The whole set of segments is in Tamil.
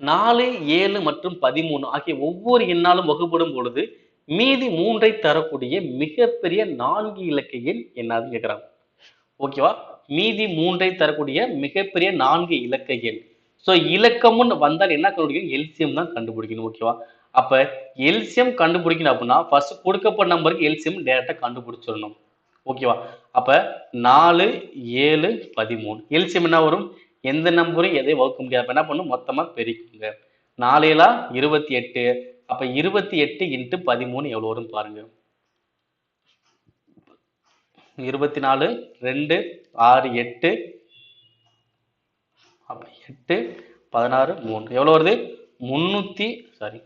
4, 7 மற்றும் 13 ஆகிய ஒவ்வொரு எண்ணாலும் வகுப்படும் பொழுது மீதி 3ஐ தரக்கூடிய மிகப்பெரிய 4 இலக்க எண் என்னதுன்னு கேட்கிறாங்க. ஓகேவா? மீதி 3ஐ தரக்கூடிய மிகப்பெரிய 4 இலக்க எண். ஸோ இலக்கம்னு வந்தால் என்ன கண்டுபிடிக்கணும்? எல்சிஎம் தான் கண்டுபிடிக்கணும். ஓகேவா? அப்ப எல்சிஎம் கண்டுபிடிக்கணும் அப்படின்னா ஃபர்ஸ்ட் கொடுக்கப்பட்ட நம்பருக்கு எல்சிஎம் டைரக்டா கண்டுபிடிச்சிடணும். ஓகேவா? அப்ப 4, 7, 13 எல்சிஎம் என்ன வரும்? எந்த நம்பரும் எதையும் வகுக்க முடியாது. அப்ப என்ன பண்ணும்? மொத்தமா பெருக்குங்க. 4 7 28. அப்ப 28 இன்ட்டு 13 எவ்வளவு வரும் பாருங்க. 24 2 6 8 அப்ப 8 16 3 எவ்வளவு வருது? 364.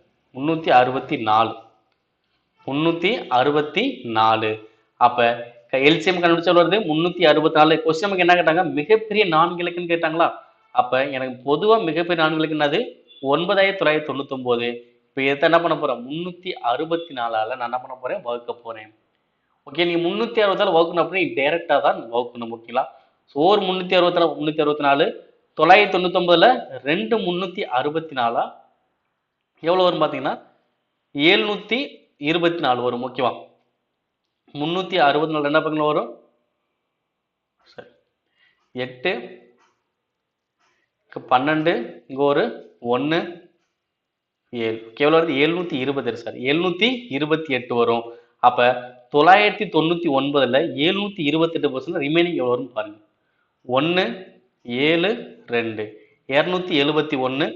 364. அப்ப எல்சிஎம் கண்டுபிடிச்சா வருது 364. கொஸ்டின் நமக்கு என்ன கேட்டாங்க? மிகப்பெரிய 4 இலக்குன்னு கேட்டாங்களா? அப்ப எனக்கு பொதுவா மிகப்பெரிய 4 இலக்கு என்னது? 9999. இப்ப இதை என்ன பண்ண போறேன்? 364ஆல நான் என்ன பண்ண போறேன்? வகுக்க போறேன். ஓகே, நீங்க 360ஆல வகுக்கணும் அப்படின்னா டைரக்டா தான் வகுக்கணும். ஓகேங்களா? ஒரு 364 364 999ல 2 364 எவ்வளவு வரும் பாத்தீங்கன்னா 724 வரும். ஓகேவா? 364 என்ன பக்கங்கள் வரும்? சரி 8 12 இங்க ஒரு 1 7 எவ்வளவு வருது? 720 சாரி 728 வரும். அப்ப 999ல 728% ரிமைனிங் எவ்வளவு வரும் பாருங்க. 1 7 2 271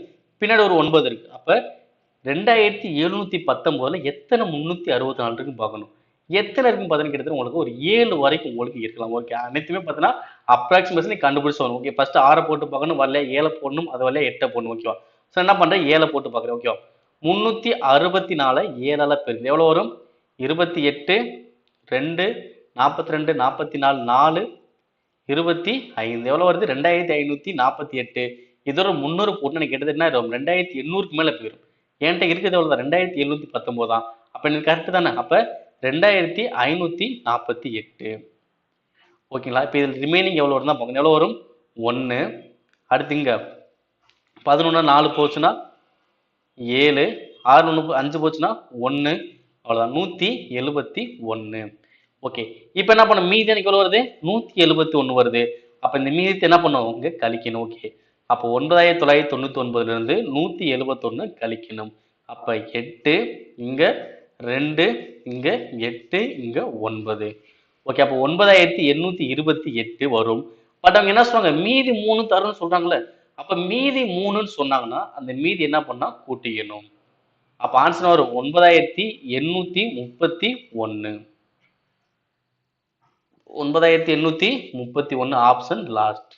பின்னாடி ஒரு 9 இருக்கு. அப்ப 2719ல எத்தனை 364 இருக்குன்னு பார்க்கணும். எத்தனை இருக்குன்னு பார்த்தீங்கன்னா கிட்டத்தட்ட உங்களுக்கு ஒரு 7 வரைக்கும் உங்களுக்கு இருக்கலாம். ஓகே, அனைத்துமே பார்த்தீங்கன்னா அப்ராக்சிமேஷன் நீ கண்டுபிடிச்சு வரணும். ஓகே, ஃபர்ஸ்ட் 6 போட்டு பார்க்கணும், வரல 7 போடணும், அது வரல 8 போடணும். ஓகேவா? ஸோ என்ன பண்றேன்? 7 போட்டு பார்க்குறேன். ஓகேவா? 364 7ஆல பெருக்கு எவ்வளவு வரும்? 28 2 42 44 4 25 எவ்வளவு வருது? 2548. இதோட 300 போட்டு எனக்கு கிட்டத்தட்ட என்ன ஆயிடும்? 2800க்கு மேல போயிடும். என்கிட்ட இருக்கிறது எவ்வளவு? 2719 தான். அப்ப எனக்கு கரெக்ட் தானே? அப்ப 2548. ஓகேங்களா? இப்ப இதுல ரிமைனிங் எவ்வளவு வரும் தான் பார்க்கணும். எவ்வளவு வரும்? 1. அடுத்து இங்க 11 4 போச்சுன்னா 7 6 5 போச்சுன்னா 1. அவ்வளவுதான் 171. ஓகே, இப்ப என்ன பண்ணும்? மீதி எனக்கு எவ்வளவு வருது? 171 வருது. அப்ப இந்த மீதி என்ன பண்ணுவோம்? இங்க கழிக்கணும். ஓகே, அப்போ 9999ல இருந்து 171 கழிக்கணும். அப்ப 8 இங்க 2 இங்க 8 இங்க 9. ஓகே, அப்போ 9828 வரும். பட் அவங்க என்ன சொல்றாங்க? மீதி 3 தரும்னு சொல்றாங்கல்ல. அப்ப மீதி 3ன்னு சொன்னாங்கன்னா அந்த மீதி என்ன பண்ணா கூட்டிக்கணும். அப்ப ஆன்சர் வரும் 9831. 9831 ஆப்ஷன் லாஸ்ட்.